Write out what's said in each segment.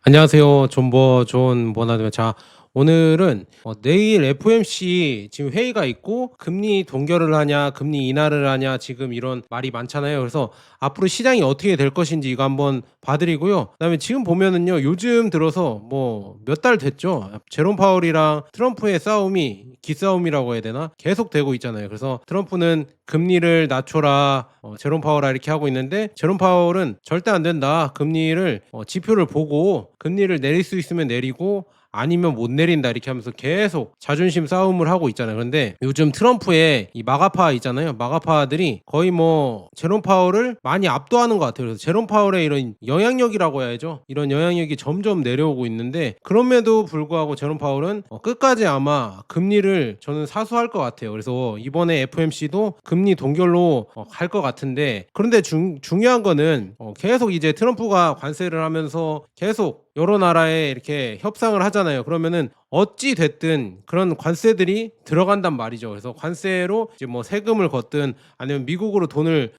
안녕하세요. 존버 존 버나드입니다. 자, 오늘은 내일 FOMC 지금 회의가 있고 금리 동결을 하냐, 금리 인하를 하냐 지금 이런 말이 많잖아요. 그래서 앞으로 시장이 어떻게 될 것인지 이거 한번 봐드리고요. 그다음에 지금 보면은요, 요즘 들어서 뭐 몇 달 됐죠. 제롬 파월이랑 트럼프의 싸움이 기싸움이라고 해야 되나? 계속 되고 있잖아요. 그래서 트럼프는 금리를 낮춰라, 제롬 파월아 이렇게 하고 있는데 제롬 파월은 절대 안 된다. 금리를 지표를 보고 금리를 내릴 수 있으면 내리고 아니면 못 내린다 이렇게 하면서 계속 자존심 싸움을 하고 있잖아요. 그런데 요즘 트럼프의 이 마가파 있잖아요. 마가파들이 거의 뭐 제롬 파월을 많이 압도하는 것 같아요. 그래서 제롬 파월의 이런 영향력이라고 해야죠. 이런 영향력이 점점 내려오고 있는데 그럼에도 불구하고 제롬 파월은 끝까지 아마 금리를 저는 사수할 것 같아요. 그래서 이번에 FOMC도 금리 동결로 갈 것 같은데, 그런데 중요한 거는 계속 이제 트럼프가 관세를 하면서 계속 여러 나라에 이렇게 협상을 하잖아요. 그러면은 어찌 됐든 그런 관세들이 들어간단 말이죠. 그래서 관세로 이제 뭐 세금을 걷든 아니면 미국으로 돈을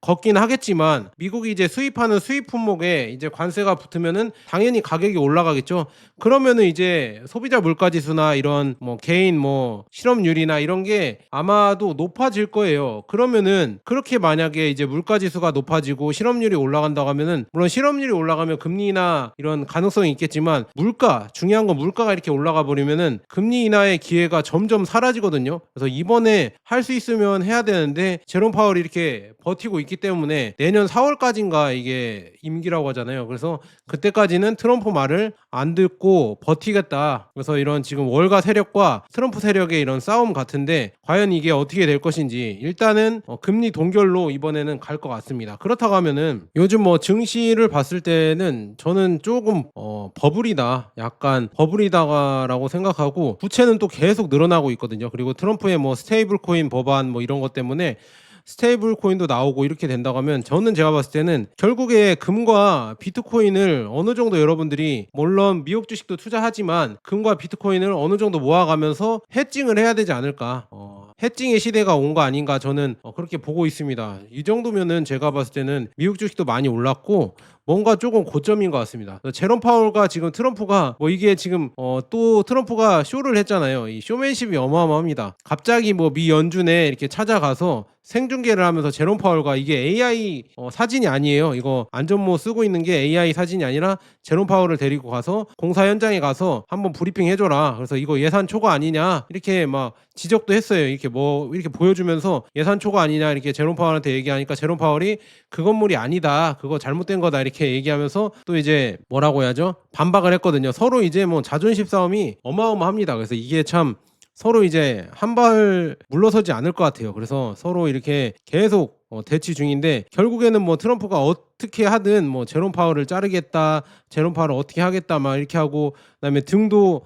걷긴 하겠지만, 미국이 이제 수입하는 수입 품목에 이제 관세가 붙으면은 당연히 가격이 올라가겠죠. 그러면은 이제 소비자 물가 지수나 이런 뭐 개인 뭐 실업률이나 이런 게 아마도 높아질 거예요. 그러면은 그렇게 만약에 이제 물가 지수가 높아지고 실업률이 올라간다고 하면은, 물론 실업률이 올라가면 금리나 이런 가능성이 있겠지만 중요한 건 물가가 이렇게 올라가 버리면은 금리 인하의 기회가 점점 사라지거든요. 그래서 이번에 할 수 있으면 해야 되는데 제롬 파월이 이렇게 버티고 있기 때문에 내년 4월까지인가 이게 임기라고 하잖아요. 그래서 그때까지는 트럼프 말을 안 듣고 버티겠다. 그래서 이런 지금 월가 세력과 트럼프 세력의 이런 싸움 같은데, 과연 이게 어떻게 될 것인지 일단은 금리 동결로 이번에는 갈 것 같습니다. 그렇다고 하면은 요즘 뭐 증시를 봤을 때는 저는 조금 버블이다, 약간 버블이다라고 생각하고, 부채는 또 계속 늘어나고 있거든요. 그리고 트럼프의 뭐 스테이블 코인 법안 뭐 이런 것 때문에 스테이블 코인도 나오고 이렇게 된다고 하면, 저는 제가 봤을 때는 결국에 금과 비트코인을 어느 정도 여러분들이, 물론 미국 주식도 투자하지만 금과 비트코인을 어느 정도 모아가면서 해칭을 해야 되지 않을까. 해칭의 시대가 온 거 아닌가, 저는 그렇게 보고 있습니다. 이 정도면은 제가 봤을 때는 미국 주식도 많이 올랐고 뭔가 조금 고점인 것 같습니다. 제롬 파월과 지금 트럼프가 뭐 이게 지금 또 트럼프가 쇼를 했잖아요. 이 쇼맨십이 어마어마합니다. 갑자기 뭐 미 연준에 이렇게 찾아가서 생중계를 하면서 제롬 파월과, 이게 AI 사진이 아니에요. 이거 안전모 쓰고 있는 게 AI 사진이 아니라 제롬 파월을 데리고 가서 공사 현장에 가서 한번 브리핑 해줘라. 그래서 이거 예산 초과 아니냐 이렇게 막 지적도 했어요. 이렇게 뭐 이렇게 보여주면서 예산 초과 아니냐 이렇게 제롬 파월한테 얘기하니까, 제롬 파월이 그 건물이 아니다, 그거 잘못된 거다 이렇게 얘기하면서 또 이제 뭐라고 해야죠, 반박을 했거든요. 서로 이제 뭐 자존심 싸움이 어마어마합니다. 그래서 이게 참 서로 이제 한 발 물러서지 않을 것 같아요. 그래서 서로 이렇게 계속 대치 중인데, 결국에는 뭐 트럼프가 어떻게 하든 뭐 제롬 파월을 자르겠다, 제롬 파월을 어떻게 하겠다 막 이렇게 하고, 그다음에 등도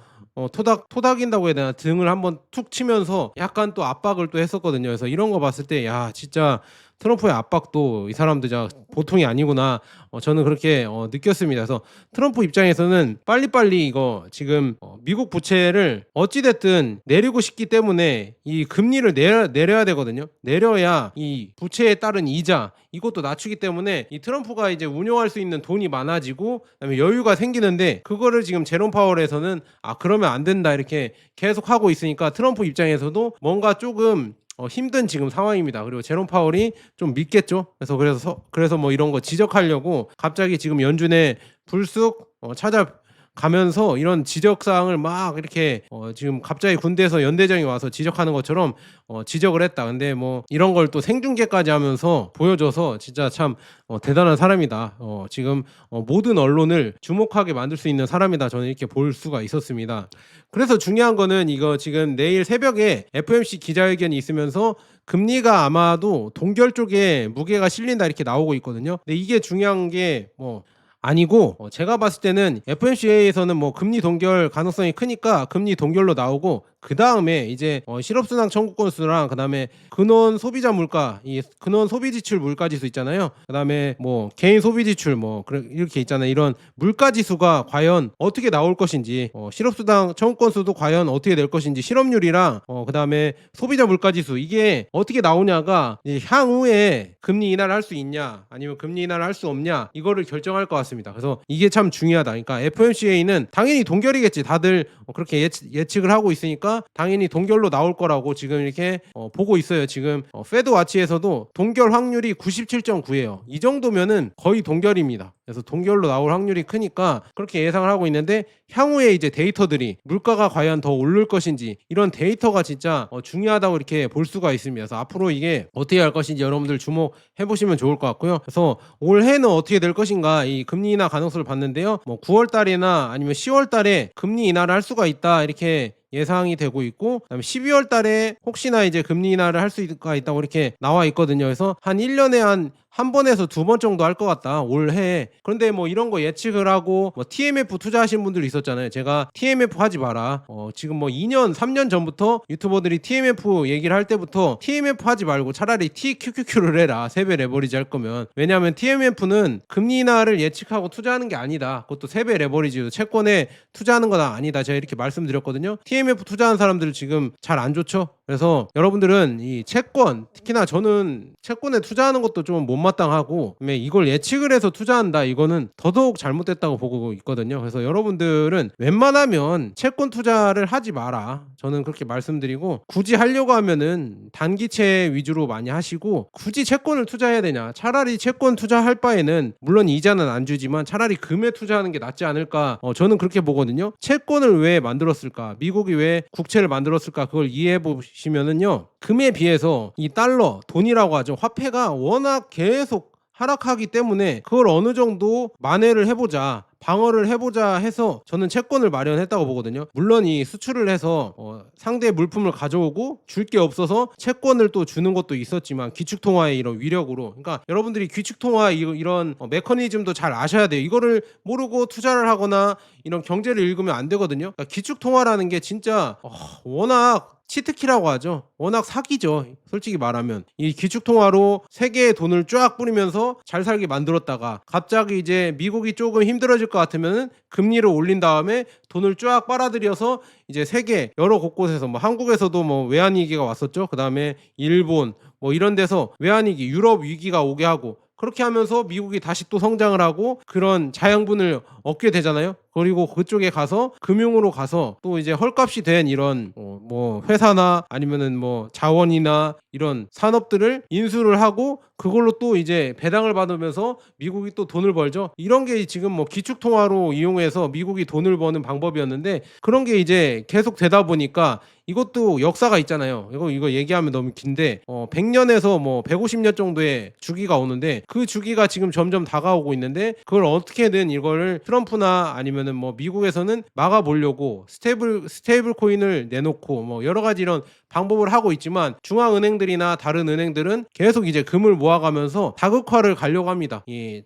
토닥인다고 해야 되나, 등을 한번 툭 치면서 약간 또 압박을 또 했었거든요. 그래서 이런 거 봤을 때 야, 진짜 트럼프의 압박도 이 사람들 자 보통이 아니구나, 저는 그렇게 느꼈습니다. 그래서 트럼프 입장에서는 빨리빨리 이거 지금 미국 부채를 어찌됐든 내리고 싶기 때문에 이 금리를 내려야 되거든요. 내려야 이 부채에 따른 이자 이것도 낮추기 때문에 이 트럼프가 이제 운용할 수 있는 돈이 많아지고 그다음에 여유가 생기는데, 그거를 지금 제롬 파월에서는 그러면 안 된다 이렇게 계속 하고 있으니까 트럼프 입장에서도 뭔가 조금 힘든 지금 상황입니다. 그리고 제롬 파월이 좀 믿겠죠. 그래서 뭐 이런 거 지적하려고 갑자기 지금 연준에 불쑥 찾아가면서 이런 지적사항을 막 이렇게 지금 갑자기 군대에서 연대장이 와서 지적하는 것처럼 지적을 했다. 근데 뭐 이런 걸 또 생중계까지 하면서 보여줘서 진짜 참 대단한 사람이다. 지금 모든 언론을 주목하게 만들 수 있는 사람이다. 저는 이렇게 볼 수가 있었습니다. 그래서 중요한 거는 이거 지금 내일 새벽에 FOMC 기자회견이 있으면서 금리가 아마도 동결 쪽에 무게가 실린다 이렇게 나오고 있거든요. 근데 이게 중요한 게 뭐 아니고, 제가 봤을 때는 FOMC에서는 뭐 금리 동결 가능성이 크니까 금리 동결로 나오고, 그 다음에 이제 실업수당 청구 건수랑 그 다음에 근원 소비자 물가, 이 근원 소비 지출 물가 지수 있잖아요. 그 다음에 뭐 개인 소비 지출 뭐 이렇게 있잖아요. 이런 물가 지수가 과연 어떻게 나올 것인지, 실업수당 청구 건수도 과연 어떻게 될 것인지, 실업률이랑 그 다음에 소비자 물가 지수 이게 어떻게 나오냐가 이제 향후에 금리 인하를 할 수 있냐 아니면 금리 인하를 할 수 없냐 이거를 결정할 것 같습니다. 그래서 이게 참 중요하다. 그러니까 FOMC는 당연히 동결이겠지. 다들 그렇게 예측을 하고 있으니까 당연히 동결로 나올 거라고 지금 이렇게 보고 있어요. 지금 페드 와치에서도 동결 확률이 97.9예요. 이 정도면은 거의 동결입니다. 그래서 동결로 나올 확률이 크니까 그렇게 예상을 하고 있는데, 향후에 이제 데이터들이 물가가 과연 더 오를 것인지 이런 데이터가 진짜 중요하다고 이렇게 볼 수가 있습니다. 그래서 앞으로 이게 어떻게 할 것인지 여러분들 주목해 보시면 좋을 것 같고요. 그래서 올해는 어떻게 될 것인가, 이 금리 인하 가능성을 봤는데요. 뭐 9월 달이나 아니면 10월 달에 금리 인하를 할 수가 있다 이렇게 예상이 되고 있고, 그다음에 12월 달에 혹시나 이제 금리 인하를 할 수가 있다고 이렇게 나와 있거든요. 그래서 한 1년에 한 번에서 두 번 정도 할 것 같다 올해. 그런데 뭐 이런 거 예측을 하고 뭐 TMF 투자하신 분들 있었잖아요. 제가 TMF 하지 마라, 지금 뭐 2년 3년 전부터 유튜버들이 TMF 얘기를 할 때부터 TMF 하지 말고 차라리 TQQQ를 해라, 세배 레버리지 할 거면. 왜냐하면 TMF는 금리 인하를 예측하고 투자하는 게 아니다. 그것도 세배 레버리지 채권에 투자하는 거다 아니다, 제가 이렇게 말씀드렸거든요. TMF 투자하는 사람들 지금 잘 안 좋죠. 그래서 여러분들은 이 채권, 특히나 저는 채권에 투자하는 것도 좀 못마땅하고 이걸 예측을 해서 투자한다, 이거는 더더욱 잘못됐다고 보고 있거든요. 그래서 여러분들은 웬만하면 채권 투자를 하지 마라, 저는 그렇게 말씀드리고, 굳이 하려고 하면은 단기채 위주로 많이 하시고, 굳이 채권을 투자해야 되냐, 차라리 채권 투자할 바에는 물론 이자는 안 주지만 차라리 금에 투자하는 게 낫지 않을까, 저는 그렇게 보거든요. 채권을 왜 만들었을까, 미국이 왜 국채를 만들었을까, 그걸 이해해 보시면은요, 금에 비해서 이 달러, 돈이라고 하죠, 화폐가 워낙 계속 하락하기 때문에 그걸 어느 정도 만회를 해보자, 방어를 해보자 해서 저는 채권을 마련했다고 보거든요. 물론 이 수출을 해서 상대의 물품을 가져오고 줄 게 없어서 채권을 또 주는 것도 있었지만, 기축통화의 이런 위력으로. 그러니까 여러분들이 기축통화 이런 메커니즘도 잘 아셔야 돼요. 이거를 모르고 투자를 하거나 이런 경제를 읽으면 안 되거든요. 그러니까 기축통화라는 게 진짜 워낙 치트키라고 하죠. 워낙 사기죠. 솔직히 말하면 이 기축통화로 세계의 돈을 쫙 뿌리면서 잘 살게 만들었다가 갑자기 이제 미국이 조금 힘들어질 것 같으면 금리를 올린 다음에 돈을 쫙 빨아들여서 이제 세계 여러 곳곳에서, 뭐 한국에서도 뭐 외환위기가 왔었죠. 그 다음에 일본 뭐 이런 데서 외환위기, 유럽 위기가 오게 하고, 그렇게 하면서 미국이 다시 또 성장을 하고 그런 자양분을 얻게 되잖아요. 그리고 그쪽에 가서 금융으로 가서 또 이제 헐값이 된 이런 뭐 회사나 아니면은 뭐 자원이나 이런 산업들을 인수를 하고 그걸로 또 이제 배당을 받으면서 미국이 또 돈을 벌죠. 이런 게 지금 뭐 기축통화로 이용해서 미국이 돈을 버는 방법이었는데, 그런 게 이제 계속 되다 보니까 이것도 역사가 있잖아요. 이거 얘기하면 너무 긴데 100년에서 뭐 150년 정도의 주기가 오는데, 그 주기가 지금 점점 다가오고 있는데, 그걸 어떻게든 이거를 트럼프나 아니면은 뭐 미국에서는 막아보려고 스테이블 코인을 내놓고 뭐 여러 가지 이런 방법을 하고 있지만, 중앙은행들이나 다른 은행들은 계속 이제 금을 모아가면서 다극화를 가려고 합니다. 이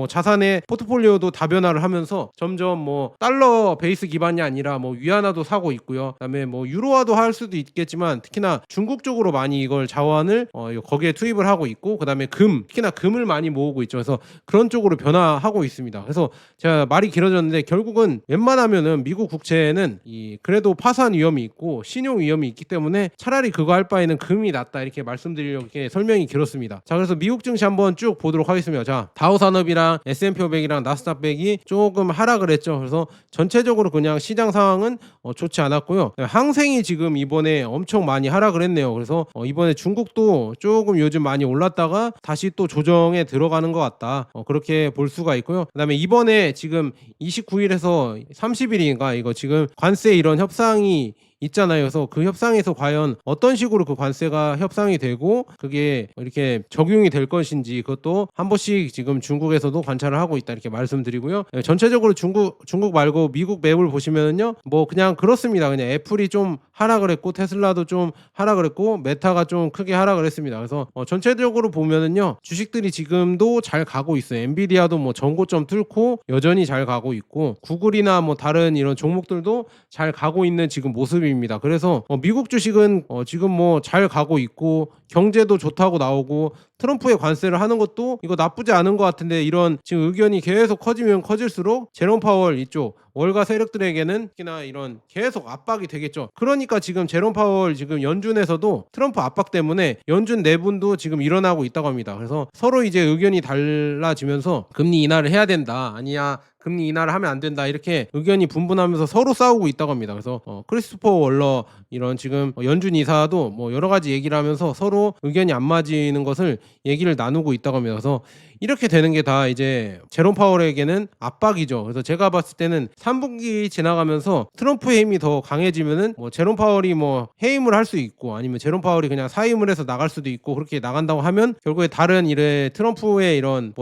자산의 포트폴리오도 다변화를 하면서 점점 뭐 달러 베이스 기반이 아니라 뭐 위안화도 사고 있고요. 그다음에 뭐 유로화도 할 수도 있겠지만, 특히나 중국 쪽으로 많이 이걸 자원을 거기에 투입을 하고 있고, 그다음에 특히나 금을 많이 모으고 있죠. 그래서 그런 쪽으로 변화하고 있습니다. 그래서 제가 말이 길어졌는데, 결국은 웬만하면은 미국 국채는 그래도 파산 위험이 있고 신용 위험이 있기 때문에 차라리 그거 할 바에는 금이 낫다, 이렇게 말씀드리려고 이렇게 설명이 길었습니다. 자, 그래서 미국 증시 한번 쭉 보도록 하겠습니다. 자, 다우산업이랑 S&P 500이랑 나스닥 100이 조금 하락을 했죠. 그래서 전체적으로 그냥 시장 상황은 좋지 않았고요. 항생이 지금 이번에 엄청 많이 하락을 했네요. 그래서 이번에 중국도 조금 요즘 많이 올랐다가 다시 또 조정에 들어가는 것 같다, 그렇게 볼 수가 있고요. 그다음에 이번에 지금 29일에서 30일인가 이거 지금 관세 이런 협상이 있잖아요. 그래서 그 협상에서 과연 어떤 식으로 그 관세가 협상이 되고 그게 이렇게 적용이 될 것인지, 그것도 한 번씩 지금 중국에서도 관찰을 하고 있다, 이렇게 말씀드리고요. 전체적으로 중국 말고 미국 맵을 보시면은요, 뭐 그냥 그렇습니다. 그냥 애플이 좀 하락을 했고 테슬라도 좀 하락을 했고 메타가 좀 크게 하락을 했습니다. 그래서 전체적으로 보면은요, 주식들이 지금도 잘 가고 있어요. 엔비디아도 뭐 전고점 뚫고 여전히 잘 가고 있고, 구글이나 뭐 다른 이런 종목들도 잘 가고 있는 지금 모습입니다. 모습입니다. 그래서 미국 주식은 지금 뭐 잘 가고 있고 경제도 좋다고 나오고 트럼프의 관세를 하는 것도 이거 나쁘지 않은 것 같은데, 이런 지금 의견이 계속 커지면 커질수록 제롬 파월 이쪽 월가 세력들에게는 특히나 이런 계속 압박이 되겠죠. 그러니까 지금 제롬 파월 지금 연준에서도 트럼프 압박 때문에 연준 내분도 지금 일어나고 있다고 합니다. 그래서 서로 이제 의견이 달라지면서 금리 인하를 해야 된다, 아니야 금리 인하를 하면 안 된다, 이렇게 의견이 분분하면서 서로 싸우고 있다고 합니다. 그래서 크리스토퍼 월러 이런 지금 연준 이사도 뭐 여러 가지 얘기를 하면서 서로 의견이 안 맞는 것을 얘기를 나누고 있다고 합니다. 그래서 이렇게 되는 게 다 이제 제롬 파월에게는 압박이죠. 그래서 제가 봤을 때는 3분기 지나가면서 트럼프의 힘이 더 강해지면은 뭐 제롬 파월이 뭐 해임을 할 수 있고, 아니면 제롬 파월이 그냥 사임을 해서 나갈 수도 있고, 그렇게 나간다고 하면 결국에 다른 일에 트럼프의 이런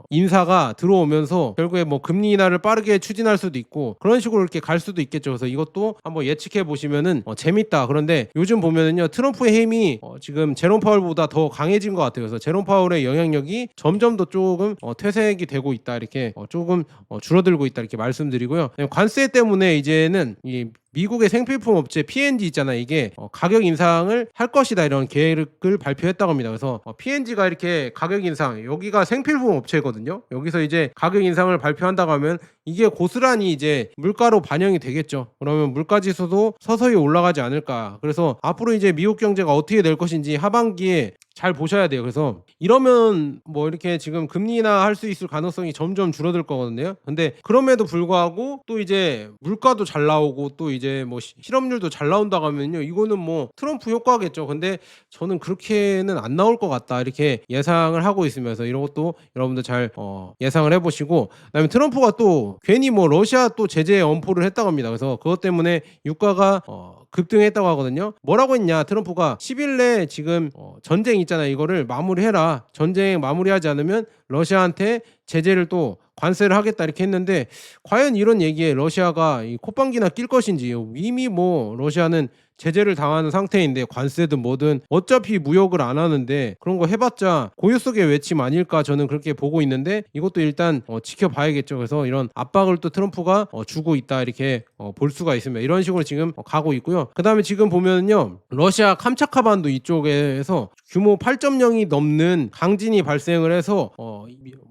인사가 들어오면서 결국에 뭐 금리 인하를 빠르게 추진할 수도 있고, 그런 식으로 이렇게 갈 수도 있겠죠. 그래서 이것도 한번 예측해 보시면은 재밌다. 그런데 요즘 보면은요, 트럼프의 힘이 지금 제롬 파월보다 더 강해진 것 같아요. 그래서 제롬 파월의 영향력이 점점 더 조금 퇴색이 되고 있다, 이렇게 조금 줄어들고 있다, 이렇게 말씀드리고요. 관세 때문에 이제는 이 미국의 생필품 업체 P&G 있잖아요. 이게 가격 인상을 할 것이다, 이런 계획을 발표했다고 합니다. 그래서 P&G가 이렇게 가격 인상, 여기가 생필품 업체거든요. 여기서 이제 가격 인상을 발표한다고 하면 이게 고스란히 이제 물가로 반영이 되겠죠. 그러면 물가 지수도 서서히 올라가지 않을까. 그래서 앞으로 이제 미국 경제가 어떻게 될 것인지 하반기에 잘 보셔야 돼요. 그래서 이러면 뭐 이렇게 지금 금리 인하 할 수 있을 가능성이 점점 줄어들 거거든요. 근데 그럼에도 불구하고 또 이제 물가도 잘 나오고 또 이제 뭐 실업률도 잘 나온다고 하면요, 이거는 뭐 트럼프 효과겠죠. 근데 저는 그렇게는 안 나올 것 같다, 이렇게 예상을 하고 있으면서 이런 것도 여러분들 잘 예상을 해보시고, 그다음에 트럼프가 또 괜히 뭐 러시아 또 제재 엄포를 했다고 합니다. 그래서 그것 때문에 유가가 급등했다고 하거든요. 뭐라고 했냐, 트럼프가 10일 내에 지금 전쟁 있잖아요, 이거를 마무리해라, 전쟁 마무리하지 않으면 러시아한테 제재를 또 관세를 하겠다, 이렇게 했는데, 과연 이런 얘기에 러시아가 이 콧방귀나 낄 것인지. 이미 뭐 러시아는 제재를 당하는 상태인데 관세든 뭐든 어차피 무역을 안 하는데 그런 거 해봤자 고요 속의 외침 아닐까, 저는 그렇게 보고 있는데, 이것도 일단 지켜봐야겠죠. 그래서 이런 압박을 또 트럼프가 주고 있다, 이렇게 볼 수가 있습니다. 이런 식으로 지금 가고 있고요. 그 다음에 지금 보면요, 러시아 캄차카반도 이쪽에서 규모 8.0이 넘는 강진이 발생을 해서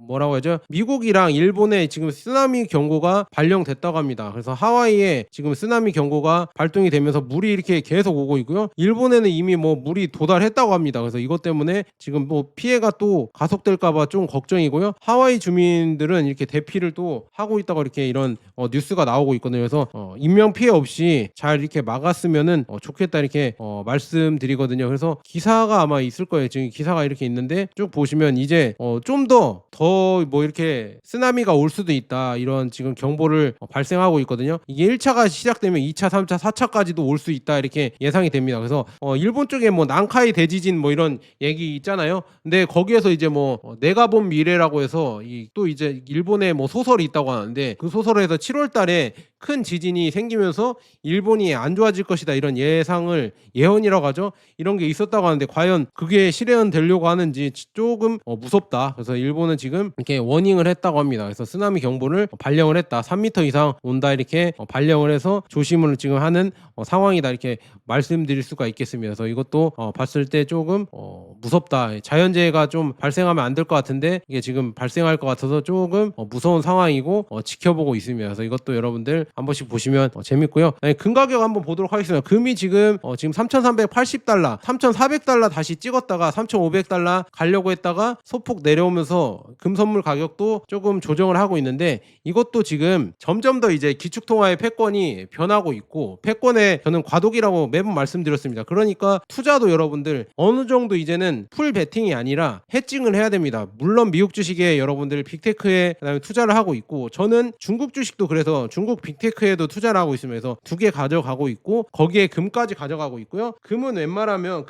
뭐라고 하죠? 미국이랑 일본에 지금 쓰나미 경고가 발령됐다고 합니다. 그래서 하와이에 지금 쓰나미 경고가 발동이 되면서 물이 이렇게 계속 오고 있고요. 일본에는 이미 뭐 물이 도달했다고 합니다. 그래서 이것 때문에 지금 뭐 피해가 또 가속될까봐 좀 걱정이고요. 하와이 주민들은 이렇게 대피를 또 하고 있다고 이렇게 이런 뉴스가 나오고 있거든요. 그래서 인명 피해 없이 잘 이렇게 막았으면은 좋겠다, 이렇게 말씀드리거든요. 그래서 기사가 아마 있을 거예요. 지금 기사가 이렇게 있는데 쭉 보시면 이제 좀 더 뭐 이렇게 쓰나미가 올 수도 있다, 이런 지금 경보를 발생하고 있거든요. 이게 1차가 시작되면 2차, 3차, 4차까지도 올 수 있다, 이렇게 예상이 됩니다. 그래서 일본 쪽에 뭐 난카이 대지진 뭐 이런 얘기 있잖아요. 근데 거기에서 이제 뭐 내가 본 미래라고 해서 또 이제 일본에 뭐 소설이 있다고 하는데, 그 소설에서 7월 달에 큰 지진이 생기면서 일본이 안 좋아질 것이다, 이런 예언이라고 하죠. 이런 게 있었다고 하는데 과연 그게 실현되려고 하는지 조금 무섭다. 그래서 일본은 지금 이렇게 워닝을 했다고 합니다. 그래서 쓰나미 경보를 발령을 했다, 3m 이상 온다, 이렇게 발령을 해서 조심을 지금 하는 상황이다, 이렇게 말씀드릴 수가 있겠습니다. 그래서 이것도 봤을 때 조금 무섭다. 자연재해가 좀 발생하면 안 될 것 같은데 이게 지금 발생할 것 같아서 조금 무서운 상황이고 지켜보고 있습니다. 그래서 이것도 여러분들 한 번씩 보시면 재밌고요. 금 가격 한번 보도록 하겠습니다. 금이 지금 3,380달러, 3,400달러 다시 찍었다가 3,500달러 가려고 했다가 소폭 내려오면서 금 선물 가격도 조금 조정을 하고 있는데, 이것도 지금 점점 더 이제 기축통화의 패권이 변하고 있고, 패권에 저는 과도기라고 매번 말씀드렸습니다. 그러니까 투자도 여러분들 어느 정도 이제는 풀 베팅이 아니라 해칭을 해야 됩니다. 물론 미국 주식에 여러분들 빅테크에 그다음에 투자를 하고 있고, 저는 중국 주식도 그래서 중국 빅테크에도 투자를 하고 있으면서 두 개 가져가고 있고, 거기에 금까지 가져가고 있고요. 금은 웬만하면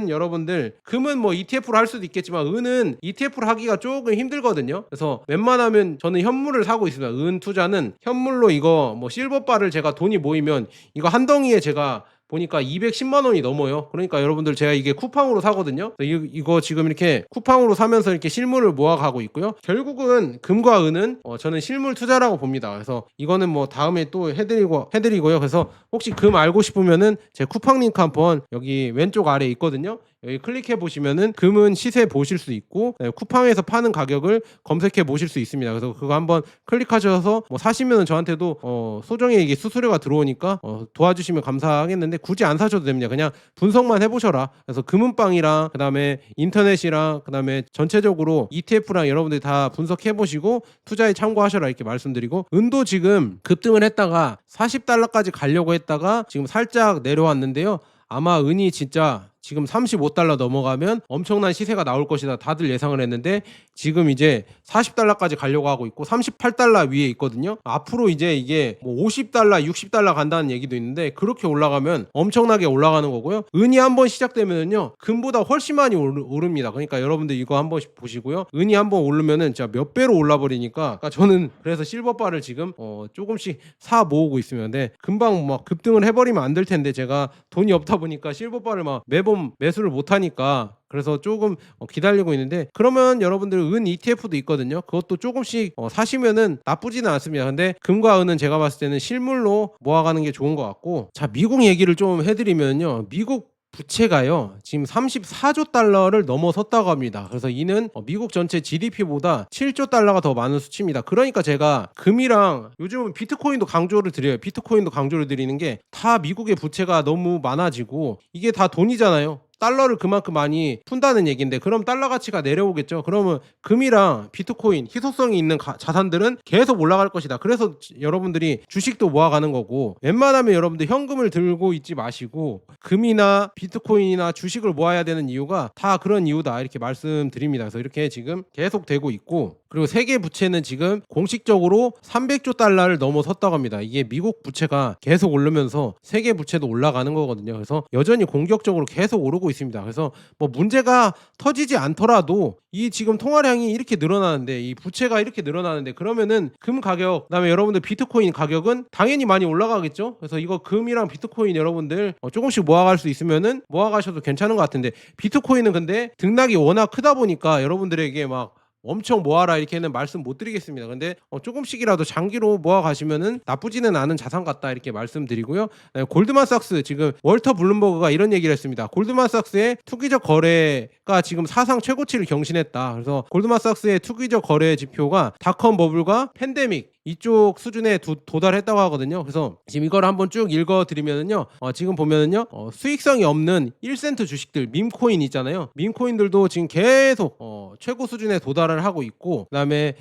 여러분들 금은 뭐 ETF로 할 수도 있겠지만 은은 ETF로 하기가 조금 힘들거든요. 그래서 웬만하면 저는 현물을 사고 있습니다. 은 투자는 현물로, 이거 뭐 실버바를 제가 돈이 모이면 이거 한 덩이에 제가 보니까 210만 원이 넘어요. 그러니까 여러분들 제가 이게 쿠팡으로 사거든요. 이거 지금 이렇게 쿠팡으로 사면서 이렇게 실물을 모아가고 있고요. 결국은 금과 은은 저는 실물 투자라고 봅니다. 그래서 이거는 뭐 다음에 또 해드리고요. 그래서 혹시 금 알고 싶으면은 제 쿠팡 링크 한번 여기 왼쪽 아래에 있거든요. 여기 클릭해 보시면은 금은 시세 보실 수 있고 쿠팡에서 파는 가격을 검색해 보실 수 있습니다. 그래서 그거 한번 클릭하셔서 뭐 사시면은 저한테도 소정의 이게 수수료가 들어오니까 도와주시면 감사하겠는데 굳이 안 사셔도 됩니다. 그냥 분석만 해보셔라. 그래서 금은방이랑 그다음에 인터넷이랑 그다음에 전체적으로 ETF랑 여러분들이 다 분석해 보시고 투자에 참고하셔라 이렇게 말씀드리고, 은도 지금 급등을 했다가 40달러까지 가려고 했다가 지금 살짝 내려왔는데요. 아마 은이 진짜 지금 35달러 넘어가면 엄청난 시세가 나올 것이다 다들 예상을 했는데 지금 이제 40달러까지 가려고 하고 있고 38달러 위에 있거든요. 앞으로 이제 이게 뭐 50달러 60달러 간다는 얘기도 있는데 그렇게 올라가면 엄청나게 올라가는 거고요. 은이 한번 시작되면은요 금보다 훨씬 많이 오릅니다. 그러니까 여러분들 이거 한번 보시고요. 은이 한번 오르면은 진짜 몇 배로 올라 버리니까 저는 그래서 실버바를 지금 조금씩 사 모으고 있습니다. 근데 금방 막 급등을 해버리면 안 될 텐데 제가 돈이 없다 보니까 실버바를 막 매번 매수를 못 하니까 그래서 조금 기다리고 있는데, 그러면 여러분들 은 ETF도 있거든요. 그것도 조금씩 사시면은 나쁘지는 않습니다. 근데 금과 은은 제가 봤을 때는 실물로 모아가는 게 좋은 것 같고, 자 미국 얘기를 좀 해드리면요. 미국 부채가요 지금 34조 달러를 넘어섰다고 합니다. 그래서 이는 미국 전체 GDP보다 7조 달러가 더 많은 수치입니다. 그러니까 제가 금이랑 요즘은 비트코인도 강조를 드려요. 비트코인도 강조를 드리는 게 다 미국의 부채가 너무 많아지고 이게 다 돈이잖아요. 달러를 그만큼 많이 푼다는 얘기인데 그럼 달러 가치가 내려오겠죠. 그러면 금이랑 비트코인 희소성이 있는 자산들은 계속 올라갈 것이다. 그래서 여러분들이 주식도 모아가는 거고, 웬만하면 여러분들 현금을 들고 있지 마시고 금이나 비트코인이나 주식을 모아야 되는 이유가 다 그런 이유다 이렇게 말씀드립니다. 그래서 이렇게 지금 계속 되고 있고, 그리고 세계 부채는 지금 공식적으로 300조 달러를 넘어섰다고 합니다. 이게 미국 부채가 계속 오르면서 세계 부채도 올라가는 거거든요. 그래서 여전히 공격적으로 계속 오르고 있습니다. 그래서 뭐 문제가 터지지 않더라도 이 지금 통화량이 이렇게 늘어나는데, 이 부채가 이렇게 늘어나는데, 그러면은 금 가격, 그다음에 여러분들 비트코인 가격은 당연히 많이 올라가겠죠. 그래서 이거 금이랑 비트코인 여러분들 조금씩 모아갈 수 있으면은 모아가셔도 괜찮은 것 같은데, 비트코인은 근데 등락이 워낙 크다 보니까 여러분들에게 막 엄청 모아라 이렇게는 말씀 못 드리겠습니다. 근데 조금씩이라도 장기로 모아 가시면은 나쁘지는 않은 자산 같다 이렇게 말씀드리고요. 골드만삭스, 지금 월터 블룸버그가 이런 얘기를 했습니다. 골드만삭스의 투기적 거래가 지금 사상 최고치를 경신했다. 그래서 골드만삭스의 투기적 거래 지표가 닷컴 버블과 팬데믹 이쪽 수준에 도달했다고 하거든요. 그래서 지금 이걸 한번 쭉 읽어드리면은요, 지금 보면은요, 수익성이 없는 1센트 주식들, 밈코인 있잖아요. 밈코인들도 지금 계속 최고 수준에 도달을 하고 있고, 그다음에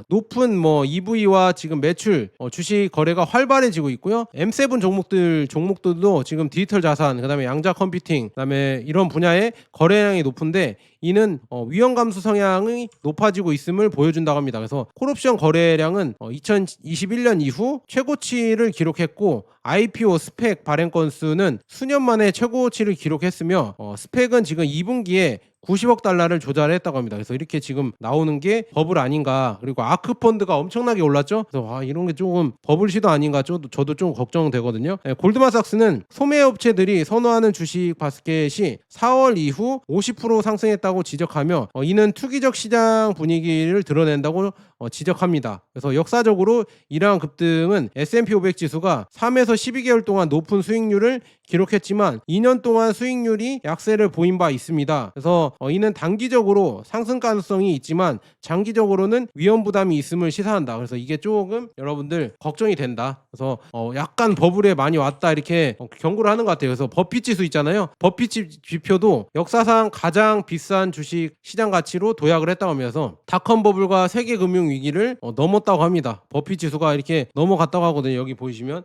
높은 뭐 EV와 지금 매출, 주식 거래가 활발해지고 있고요. M7 종목들도 지금 디지털 자산, 그다음에 양자 컴퓨팅, 그다음에 이런 분야의 거래량이 높은데, 이는 위험 감수 성향이 높아지고 있음을 보여준다고 합니다. 그래서 콜옵션 거래량은 2021년 이후 최고치를 기록했고, IPO 스펙 발행 건수는 수년 만에 최고치를 기록했으며 스펙은 지금 2분기에 90억 달러를 조달했다고 합니다. 그래서 이렇게 지금 나오는 게 버블 아닌가. 그리고 아크 펀드가 엄청나게 올랐죠. 그래서 이런 게 조금 버블 시도 아닌가 저도 좀 걱정되거든요. 골드만삭스는 소매업체들이 선호하는 주식 바스켓이 4월 이후 50% 상승했다고 지적하며 이는 투기적 시장 분위기를 드러낸다고 지적합니다. 그래서 역사적으로 이러한 급등은 S&P 500 지수가 3에서 12개월 동안 높은 수익률을 기록했지만 2년 동안 수익률이 약세를 보인 바 있습니다. 그래서 이는 단기적으로 상승 가능성이 있지만 장기적으로는 위험 부담이 있음을 시사한다. 그래서 이게 조금 여러분들 걱정이 된다. 그래서 약간 버블에 많이 왔다 이렇게 경고를 하는 것 같아요. 그래서 버핏 지수 있잖아요. 버핏 지표도 역사상 가장 비싼 주식 시장 가치로 도약을 했다고 하면서 닷컴 버블과 세계 금융 위기를 넘었다고 합니다. 버핏 지수가 이렇게 넘어갔다고 하거든요. 여기 보시면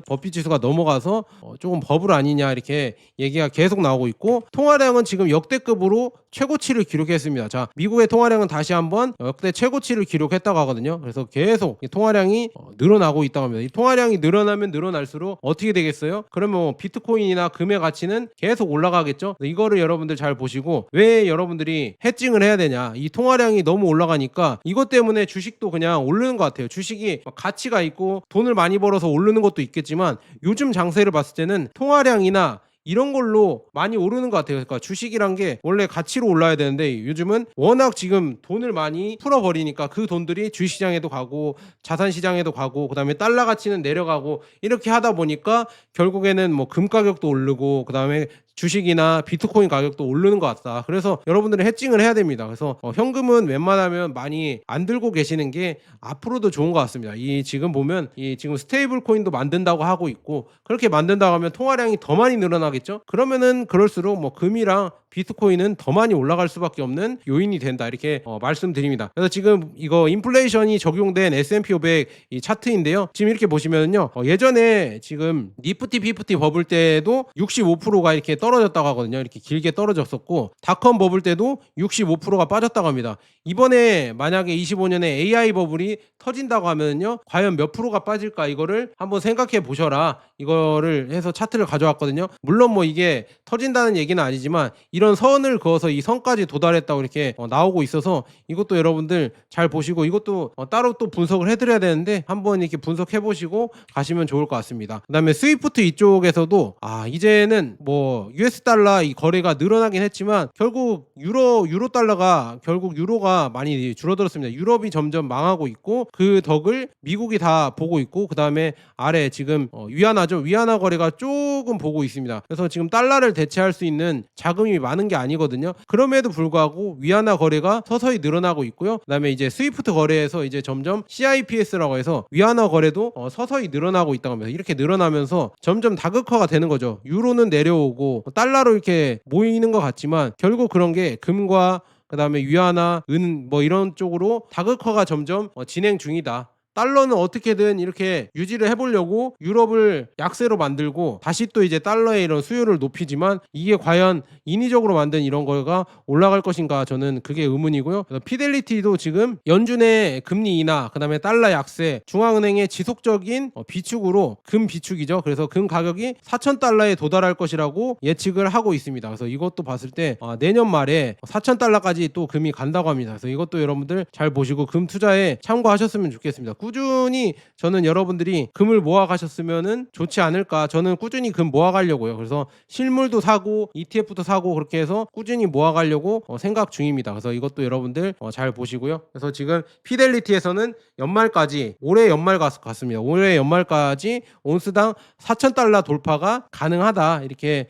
버핏 지수가 넘어가서 조금 버블 아니냐 이렇게 얘기가 계속 나오고 있고, 통화량은 지금 역대급으로 최고치를 기록했습니다. 자, 미국의 통화량은 다시 한번 역대 최고치를 기록했다고 하거든요. 그래서 계속 이 통화량이 늘어나고 있다고 합니다. 이 통화량이 늘어나면 늘어날수록 어떻게 되겠어요? 그러면 뭐 비트코인이나 금의 가치는 계속 올라가겠죠. 이거를 여러분들 잘 보시고, 왜 여러분들이 해칭을 해야 되냐, 이 통화량이 너무 올라가니까 이것 때문에 주식도 그냥 오르는 것 같아요. 주식이 가치가 있고 돈을 많이 벌어서 오르는 것도 있겠지만 요즘 장세를 봤을 때는 통화량이나 이런 걸로 많이 오르는 것 같아요. 그러니까 주식이란 게 원래 가치로 올라야 되는데 요즘은 워낙 지금 돈을 많이 풀어버리니까 그 돈들이 주식시장에도 가고 자산시장에도 가고 그다음에 달러 가치는 내려가고 이렇게 하다 보니까 결국에는 뭐 금 가격도 오르고 그다음에 주식이나 비트코인 가격도 오르는 것 같다. 그래서 여러분들은 해칭을 해야 됩니다. 그래서 현금은 웬만하면 많이 안 들고 계시는 게 앞으로도 좋은 것 같습니다. 이 지금 보면 이 지금 스테이블 코인도 만든다고 하고 있고, 그렇게 만든다고 하면 통화량이 더 많이 늘어나겠죠. 그러면은 그럴수록 뭐 금이랑 비트코인은 더 많이 올라갈 수밖에 없는 요인이 된다, 이렇게 말씀드립니다. 그래서 지금 이거 인플레이션이 적용된 S&P 500 이 차트인데요. 지금 이렇게 보시면요, 예전에 지금 니프티 피프티 버블 때도 65%가 이렇게 떨어졌다고 하거든요. 이렇게 길게 떨어졌었고, 닷컴 버블 때도 65%가 빠졌다고 합니다. 이번에 만약에 25년에 AI 버블이 터진다고 하면요, 과연 몇 프로가 빠질까, 이거를 한번 생각해 보셔라, 이거를 해서 차트를 가져왔거든요. 물론 뭐 이게 터진다는 얘기는 아니지만 이런 선을 그어서 이 선까지 도달했다고 이렇게 나오고 있어서 이것도 여러분들 잘 보시고, 이것도 따로 또 분석을 해드려야 되는데 한번 이렇게 분석해 보시고 가시면 좋을 것 같습니다. 그 다음에 스위프트 이쪽에서도 이제는 뭐 US 달러 이 거래가 늘어나긴 했지만 결국 유로 달러가, 결국 유로가 많이 줄어들었습니다. 유럽이 점점 망하고 있고 그 덕을 미국이 다 보고 있고, 그 다음에 아래 지금 위안화죠. 위안화 거래가 조금 보고 있습니다. 그래서 지금 달러를 대체할 수 있는 자금이 많은 게 아니거든요. 그럼에도 불구하고 위안화 거래가 서서히 늘어나고 있고요. 그다음에 이제 스위프트 거래에서 이제 점점 CIPS라고 해서 위안화 거래도 서서히 늘어나고 있다고 합니다. 이렇게 늘어나면서 점점 다극화가 되는 거죠. 유로는 내려오고 달러로 이렇게 모이는 것 같지만 결국 그런 게 금과 그다음에 위안화, 은 뭐 이런 쪽으로 다극화가 점점 진행 중이다. 달러는 어떻게든 이렇게 유지를 해보려고 유럽을 약세로 만들고 다시 또 이제 달러의 이런 수요를 높이지만 이게 과연 인위적으로 만든 이런 거가 올라갈 것인가, 저는 그게 의문이고요. 피델리티도 지금 연준의 금리 인하, 그다음에 달러 약세, 중앙은행의 지속적인 비축으로, 금 비축이죠. 그래서 금 가격이 4,000달러에 도달할 것이라고 예측을 하고 있습니다. 그래서 이것도 봤을 때 내년 말에 4,000달러까지 또 금이 간다고 합니다. 그래서 이것도 여러분들 잘 보시고 금 투자에 참고하셨으면 좋겠습니다. 꾸준히 저는 여러분들이 금을 모아 가셨으면은 좋지 않을까. 저는 꾸준히 금 모아 가려고요. 그래서 실물도 사고 ETF도 사고 그렇게 해서 꾸준히 모아 가려고 생각 중입니다. 그래서 이것도 여러분들 잘 보시고요. 그래서 지금 피델리티에서는 연말까지, 올해 연말 같습니다. 올해 연말까지 온스당 4,000달러 돌파가 가능하다, 이렇게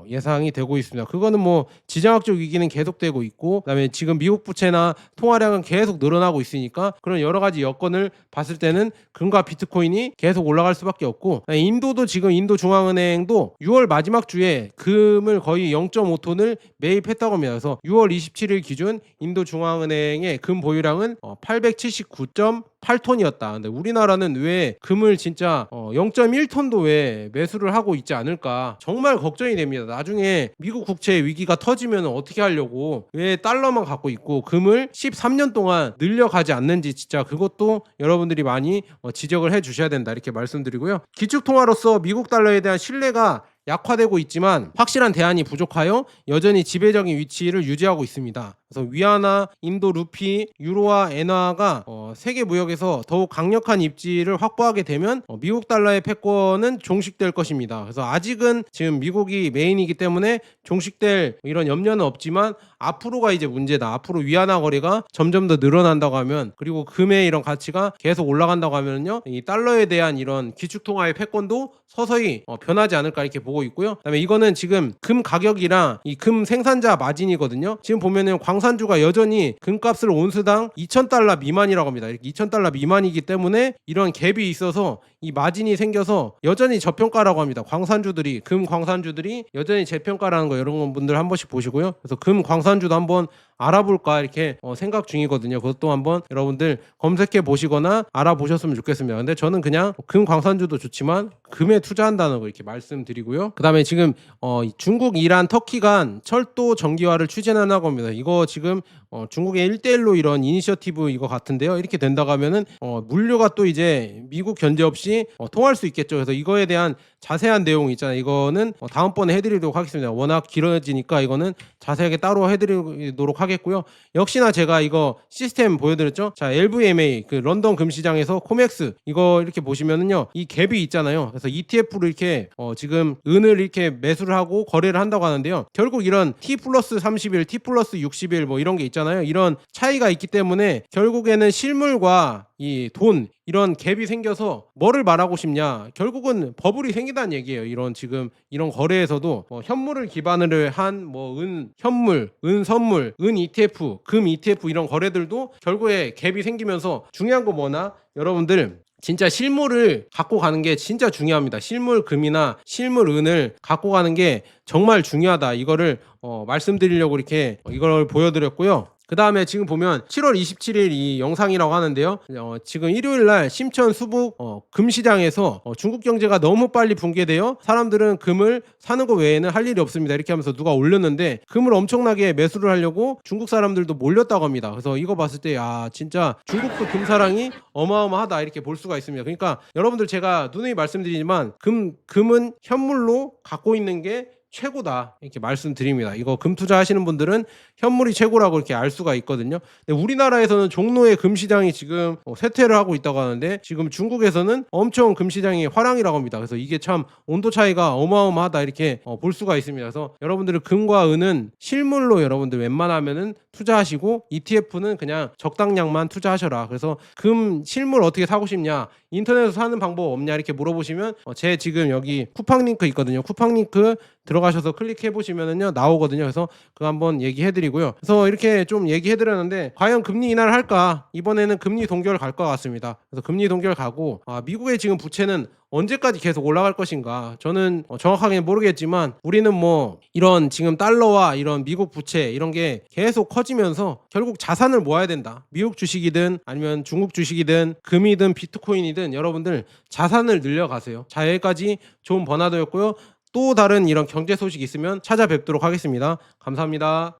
예상이 되고 있습니다. 그거는 뭐 지정학적 위기는 계속되고 있고, 그다음에 지금 미국 부채나 통화량은 계속 늘어나고 있으니까 그런 여러 가지 여건을 봤을 때는 금과 비트코인이 계속 올라갈 수밖에 없고, 인도도 지금 인도 중앙은행도 6월 마지막 주에 금을 거의 0.5톤을 매입했다고 합니다. 그래서 6월 27일 기준 인도 중앙은행의 금 보유량은 879.8톤이었다. 근데 우리나라는 왜 금을 진짜 0.1톤도 왜 매수를 하고 있지 않을까, 정말 걱정이 됩니다. 나중에 미국 국채 위기가 터지면 어떻게 하려고, 왜 달러만 갖고 있고 금을 13년 동안 늘려가지 않는지, 진짜 그것도 여러분들이 많이 지적을 해 주셔야 된다, 이렇게 말씀드리고요. 기축통화로서 미국 달러에 대한 신뢰가 약화되고 있지만 확실한 대안이 부족하여 여전히 지배적인 위치를 유지하고 있습니다. 그래서 위안화, 인도 루피, 유로와 엔화가 세계 무역에서 더욱 강력한 입지를 확보하게 되면 미국 달러의 패권은 종식될 것입니다. 그래서 아직은 지금 미국이 메인이기 때문에 종식될 이런 염려는 없지만 앞으로가 이제 문제다. 앞으로 위안화 거래가 점점 더 늘어난다고 하면, 그리고 금의 이런 가치가 계속 올라간다고 하면요, 이 달러에 대한 이런 기축통화의 패권도 서서히 변하지 않을까, 이렇게 보고 있고요. 그다음에 이거는 지금 금 가격이랑 이 금 생산자 마진이거든요. 지금 보면은 광산주가 여전히 금값을 온스당 2,000달러 미만이라고 합니다. 이렇게 2,000달러 미만이기 때문에 이런 갭이 있어서 이 마진이 생겨서 여전히 저평가라고 합니다. 광산주들이, 금 광산주들이 여전히 재평가라는 거, 여러분 분들 한 번씩 보시고요. 그래서 금 광산주도 한번 알아볼까 이렇게 생각 중이거든요. 그것도 한번 여러분들 검색해 보시거나 알아보셨으면 좋겠습니다. 근데 저는 그냥 금 광산주도 좋지만 금에 투자한다는 거 이렇게 말씀드리고요. 그다음에 지금 중국, 이란, 터키 간 철도 정기화를 추진한다고 합니다. 이거 지금 중국의 1대1로 이런 이니셔티브 이거 같은데요. 이렇게 된다고 하면은 물류가 또 이제 미국 견제 없이 통할 수 있겠죠. 그래서 이거에 대한 자세한 내용 있잖아요. 이거는 다음번에 해드리도록 하겠습니다. 워낙 길어지니까 이거는 자세하게 따로 해드리도록 하겠고요. 역시나 제가 이거 시스템 보여드렸죠. 자, LVMA 그 런던 금시장에서 코맥스 이거 이렇게 보시면은요, 이 갭이 있잖아요. 그래서 ETF를 이렇게 지금 은을 이렇게 매수를 하고 거래를 한다고 하는데요. 결국 이런 T 플러스 30일, T 플러스 60일 뭐 이런 게 있잖아요. 이런 차이가 있기 때문에 결국에는 실물과 이 돈 이런 갭이 생겨서 뭐를 말하고 싶냐, 결국은 버블이 생긴다는 얘기예요. 이런 지금 이런 거래에서도 현물을 기반으로 한 뭐 은 현물, 은 선물, 은 ETF, 금 ETF 이런 거래들도 결국에 갭이 생기면서 중요한 거 뭐나 여러분들 진짜 실물을 갖고 가는 게 진짜 중요합니다. 실물 금이나 실물 은을 갖고 가는 게 정말 중요하다. 이거를 말씀드리려고 이렇게 이걸 보여드렸고요. 그 다음에 지금 보면 7월 27일 이 영상이라고 하는데요. 지금 일요일날 심천 수북 금시장에서 중국 경제가 너무 빨리 붕괴되어 사람들은 금을 사는 거 외에는 할 일이 없습니다. 이렇게 하면서 누가 올렸는데 금을 엄청나게 매수를 하려고 중국 사람들도 몰렸다고 합니다. 그래서 이거 봤을 때 진짜 중국도 금 사랑이 어마어마하다 이렇게 볼 수가 있습니다. 그러니까 여러분들 제가 누누이 말씀드리지만 금은 현물로 갖고 있는 게 최고다 이렇게 말씀드립니다. 이거 금 투자하시는 분들은 현물이 최고라고 이렇게 알 수가 있거든요. 근데 우리나라에서는 종로의 금시장이 지금 쇠퇴를 하고 있다고 하는데 지금 중국에서는 엄청 금시장이 화랑이라고 합니다. 그래서 이게 참 온도 차이가 어마어마하다 이렇게 볼 수가 있습니다. 그래서 여러분들은 금과 은은 실물로 여러분들 웬만하면은 투자하시고 ETF는 그냥 적당량만 투자하셔라. 그래서 금 실물 어떻게 사고 싶냐, 인터넷에서 사는 방법 없냐 이렇게 물어보시면 제 지금 여기 쿠팡 링크 있거든요. 쿠팡 링크 들어가셔서 클릭해 보시면은요 나오거든요. 그래서 그거 한번 얘기해 드리고요. 그래서 이렇게 좀 얘기해 드렸는데 과연 금리 인하를 할까? 이번에는 금리 동결 갈 것 같습니다. 그래서 금리 동결 가고 미국의 지금 부채는 언제까지 계속 올라갈 것인가? 저는 정확하게 모르겠지만 우리는 뭐 이런 지금 달러와 이런 미국 부채 이런 게 계속 커지면서 결국 자산을 모아야 된다. 미국 주식이든 아니면 중국 주식이든 금이든 비트코인이든 여러분들 자산을 늘려가세요. 자, 여기까지 좋은 버나더였고요. 또 다른 이런 경제 소식 있으면 찾아뵙도록 하겠습니다. 감사합니다.